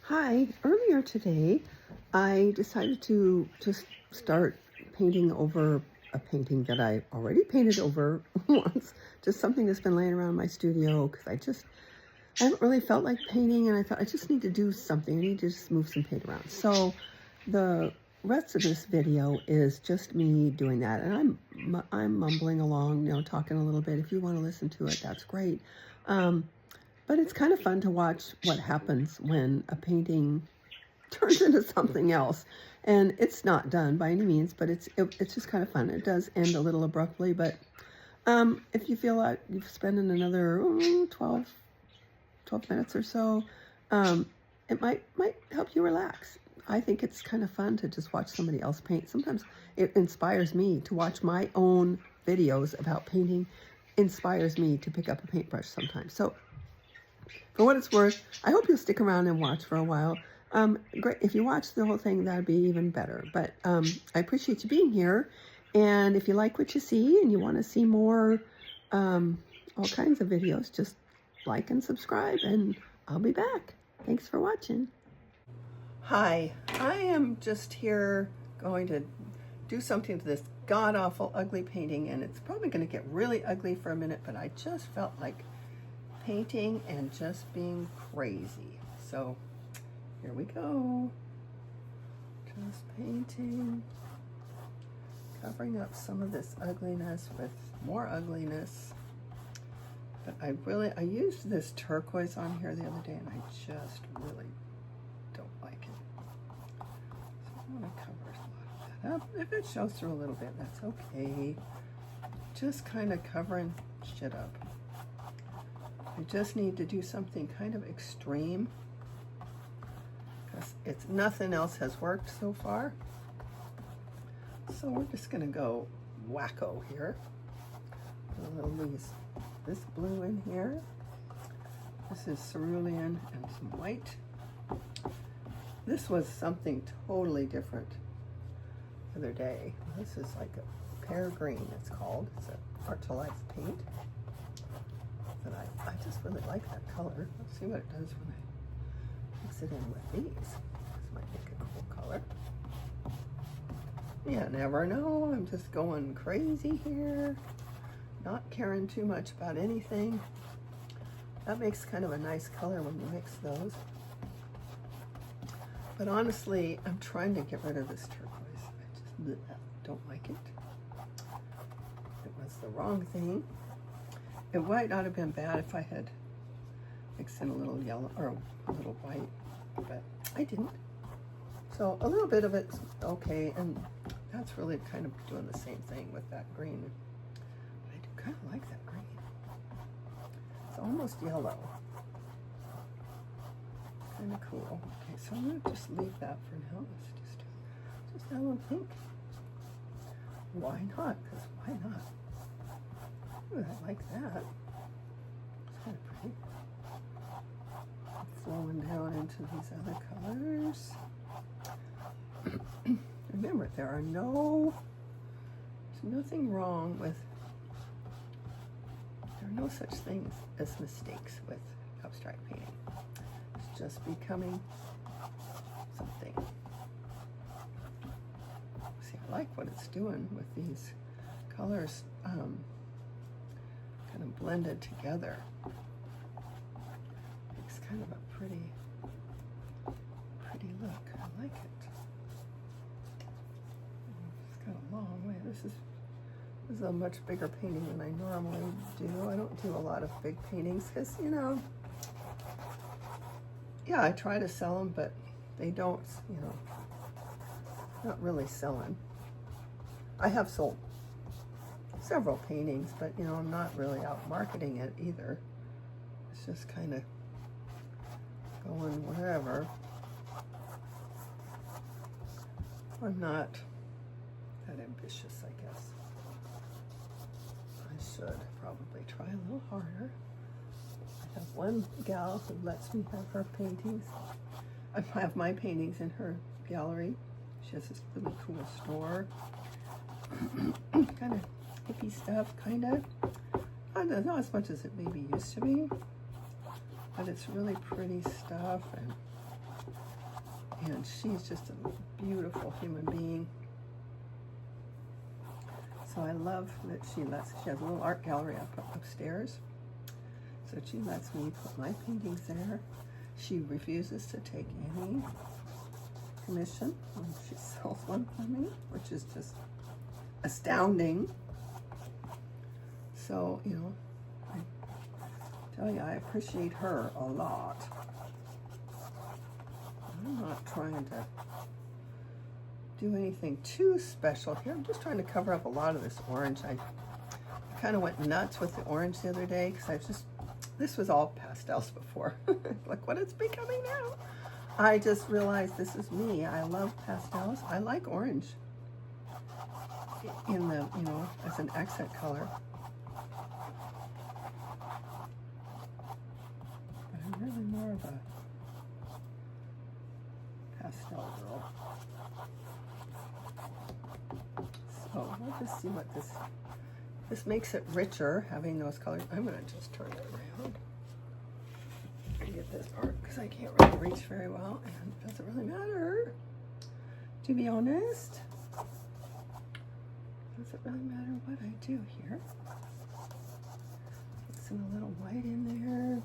Hi, earlier today, I decided to just start painting over a painting that I already painted over once, just something that's been laying around my studio because I haven't really felt like painting and I thought I just need to do something. I need to just move some paint around. So the rest of this video is just me doing that, and I'm mumbling along, talking a little bit. If you want to listen to it, that's great. Um, but it's kind of fun to watch what happens when a painting turns into something else. And it's not done by any means, but it's just kind of fun. It does end a little abruptly, but if you feel like you've spent another 12 minutes or so, it might help you relax. I think it's kind of fun to just watch somebody else paint. Sometimes it inspires me to watch my own videos about painting, inspires me to pick up a paintbrush sometimes. So for what it's worth, I hope you'll stick around and watch for a while. Great. If you watch the whole thing, that'd be even better. But I appreciate you being here. And if you like what you see and you want to see more, all kinds of videos, just like and subscribe, and I'll be back. Thanks for watching. Hi, I am just here going to do something to this god-awful ugly painting, and it's probably going to get really ugly for a minute, but I just felt like painting and just being crazy. So here we go. Just painting, covering up some of this ugliness with more ugliness. But I used this turquoise on here the other day, and I just really don't like it. So I'm going to cover a lot of that up. If it shows through a little bit, that's okay. Just kind of covering shit up. I just need to do something kind of extreme because nothing else has worked so far. So we're just going to go wacko here. Put a little this blue in here. This is cerulean and some white. This was something totally different the other day. This is like a pear green, it's called. It's an Art to Life paint. But I just really like that color. Let's see what it does when I mix it in with these. This might make a cool color. You never know. I'm just going crazy here. Not caring too much about anything. That makes kind of a nice color when you mix those. But honestly, I'm trying to get rid of this turquoise. I just don't like it. It was the wrong thing. It might not have been bad if I had mixed in a little yellow or a little white, but I didn't. So a little bit of it's okay, and that's really kind of doing the same thing with that green. But I do kind of like that green. It's almost yellow. Kind of cool. Okay, so I'm gonna just leave that for now. Let's just that one pink. Why not? Because why not? Ooh, I like that. It's kind of pretty. Flowing down into these other colors. Remember, there's nothing wrong with, there are no such things as mistakes with abstract painting. It's just becoming something. See, I like what it's doing with these colors. Kind of blended together. It's kind of a pretty look. I like it. It's got a long way. This is a much bigger painting than I normally do. I don't do a lot of big paintings because, yeah, I try to sell them, but they don't, not really selling. I have sold several paintings, but I'm not really out marketing it either. It's just kind of going wherever. I'm not that ambitious, I guess. I should probably try a little harder. I have one gal who lets me have her paintings. I have my paintings in her gallery. She has this really cool store. Kind of hippie stuff, kind of. Not as much as it maybe used to be, but it's really pretty stuff, and and she's just a beautiful human being. So I love that she has a little art gallery upstairs. So she lets me put my paintings there. She refuses to take any commission when she sells one for me, which is just astounding. So, you know, I tell you, I appreciate her a lot. I'm not trying to do anything too special here. I'm just trying to cover up a lot of this orange. I kind of went nuts with the orange the other day because this was all pastels before. Look what it's becoming now. I just realized this is me. I love pastels. I like orange in the, you know, as an accent color. But I'm really more of a pastel girl. So we'll just see what this makes it richer, having those colors. I'm gonna just turn it around and get this part because I can't really reach very well, and it doesn't really matter, to be honest. Doesn't really matter what I do here. Get some a little white in there.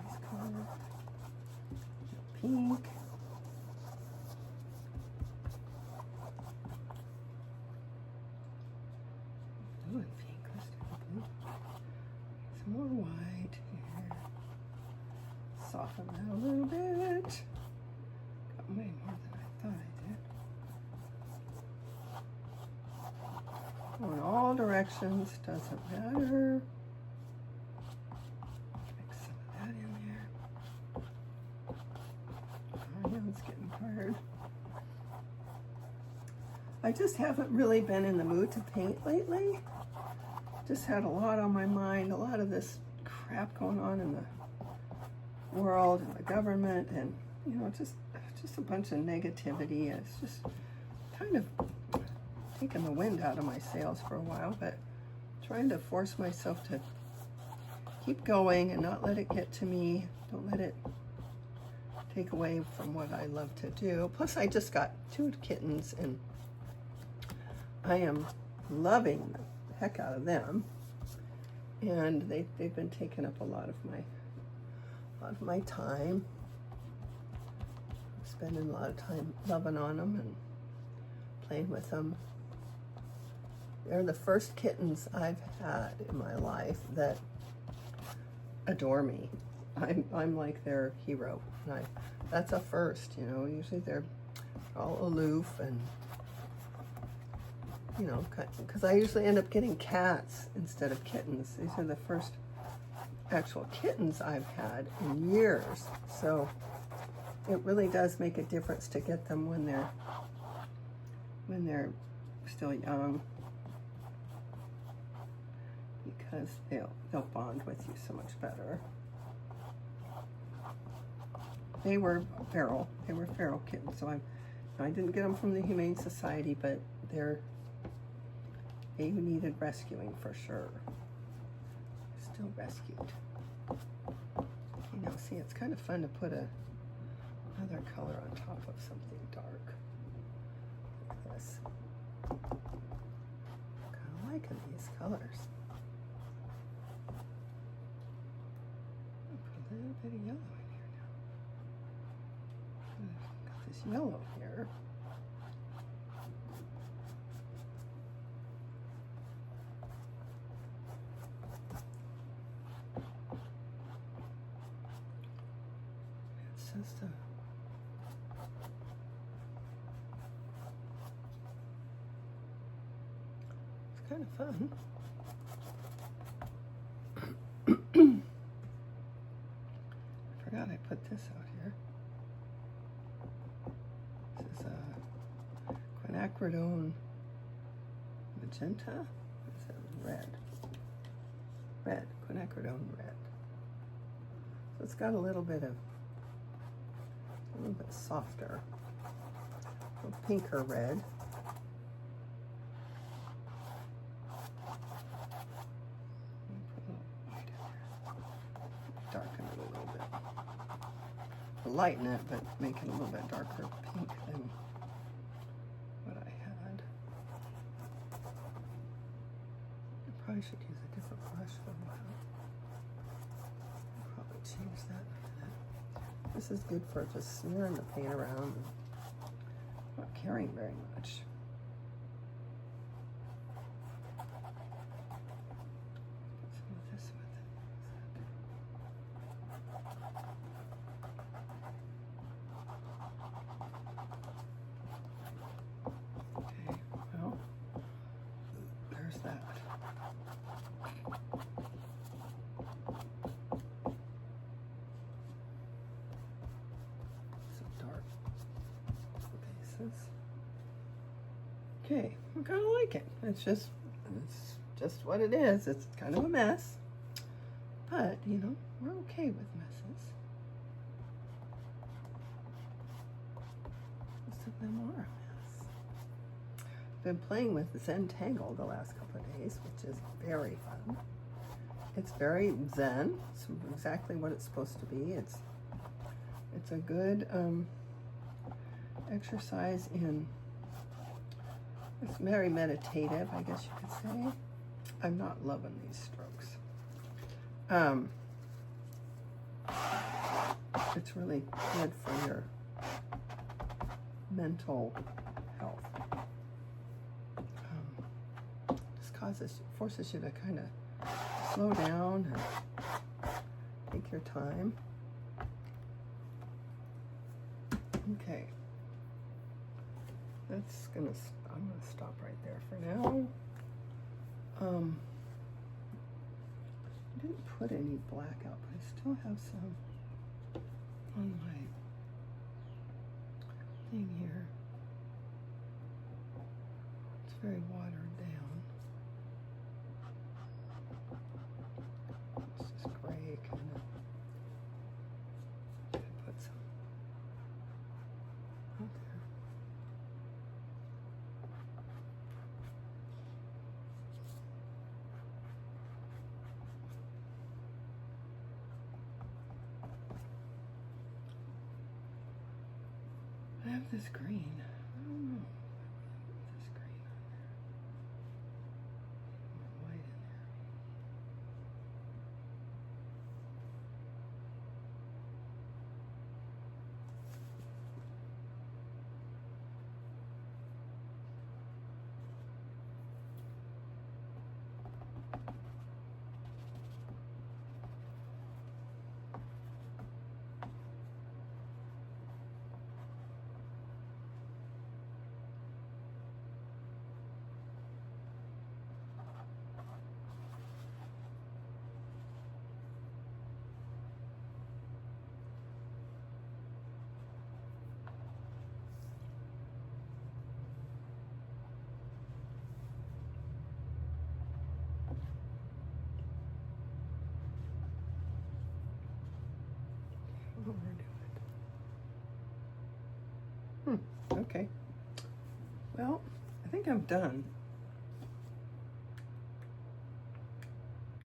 Nice color. Pink. Blue and pink. Let's do the blue. Some more white here. Soften that a little bit. Got way more than I thought I did. Go in all directions, doesn't matter. Mix some of that in there. Oh, yeah, it's getting tired. I just haven't really been in the mood to paint lately. Just had a lot on my mind, a lot of this crap going on in the world and the government, and you know, just a bunch of negativity. It's just kind of taking the wind out of my sails for a while, but trying to force myself to keep going and not let it get to me. Don't let it take away from what I love to do. Plus, I just got 2 kittens, and I am loving the heck out of them. And they've been taking up a lot of my time. Spending a lot of time loving on them and playing with them. They're the first kittens I've had in my life that adore me. I'm like their hero. And that's a first, you know. Usually they're all aloof and, you know, because I usually end up getting cats instead of kittens. These are the first actual kittens I've had in years. So it really does make a difference to get them when they're still young, because they'll bond with you so much better. They were feral kittens, so I didn't get them from the Humane Society, but they needed rescuing for sure. Still rescued. You know, see, it's kind of fun to put another color on top of something dark like this. I'm kind of liking these colors. I'll put a little bit of yellow in here now. Got this yellow here. It's just it's kind of fun. I forgot I put this out here. This is quinacridone magenta. What is it? Red. Quinacridone red. So it's got a little bit softer, a little pinker red. Darken it a little bit. lighten it, but make it a little bit darker pink than what I had. I probably should use a different brush for that. I'll probably change that in a minute. This is good for just smearing the paint around and not carrying very much. Some of this with it. Okay, well, there's that. Some dark bases. Okay, I kind of like it. It's just what it is. It's kind of a mess, but you know, we're okay with messes. Most of them are a mess. I've been playing with Zentangle the last couple of days, which is very fun. It's very zen. It's exactly what it's supposed to be. It's a good exercise in. It's very meditative, I guess you could say. I'm not loving these strokes. It's really good for your mental health. Just forces you to kind of slow down and take your time. Okay. I'm gonna stop right there for now. I didn't put any black out, but I still have some on my thing here. It's very watered down. It's just gray kind of. Put some out there. I have this green. I don't know. This green on there. More white in there. Overdo it. Okay. Well, I think I'm done.